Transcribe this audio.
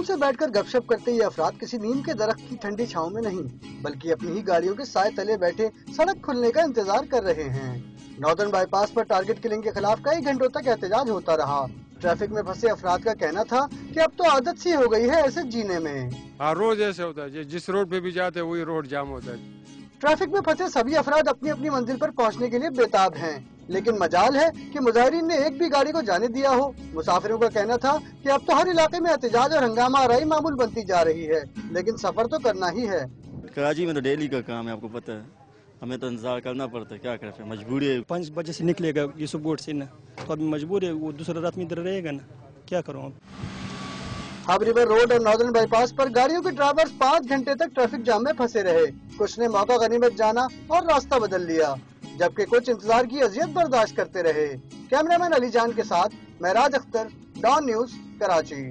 से बैठकर गपशप करते ये अफराद किसी नीम के दरख्त की ठंडी छांव में नहीं बल्कि अपनी ही गाड़ियों के साए तले बैठे सड़क खुलने का इंतजार कर रहे हैं। नॉर्दर्न बाईपास पर टारगेट किलिंग के खिलाफ कई घंटों तक एहतजाज होता रहा। ट्रैफिक में फंसे अफराद का कहना था कि अब तो आदत सी हो गई है ऐसे जीने में। रोज ऐसे होता है, जिस रोड पे भी जाते हैं वही रोड जाम होता है। ट्रैफिक में फंसे सभी अफराद अपनी अपनी मंजिल पर पहुंचने के लिए बेताब हैं, लेकिन मजाल है कि मुजाहिरीन ने एक भी गाड़ी को जाने दिया हो। मुसाफिरों का कहना था कि अब तो हर इलाके में एहतजाज और हंगामा आराई मामूल बनती जा रही है, लेकिन सफर तो करना ही है। कराची में तो डेली का काम है, आपको पता है, हमें तो इंतजार करना पड़ता है, क्या करें, मजबूरी है। 5 बजे से निकलेगा यूसुफ बोर्ड से ना, तो अभी मजबूर है, वो दूसरा रात में इधर रहेगा ना, क्या करूँ अब। हब रिवर रोड और नॉर्दर्न बाईपास पर गाड़ियों के ड्राइवर्स 5 घंटे तक ट्रैफिक जाम में फंसे रहे। कुछ ने मौका गनीमत जाना और रास्ता बदल लिया, जबकि कुछ इंतजार की अजियत बर्दाश्त करते रहे। कैमरामैन अली जान के साथ मैं राज अख्तर, डॉन न्यूज, कराची।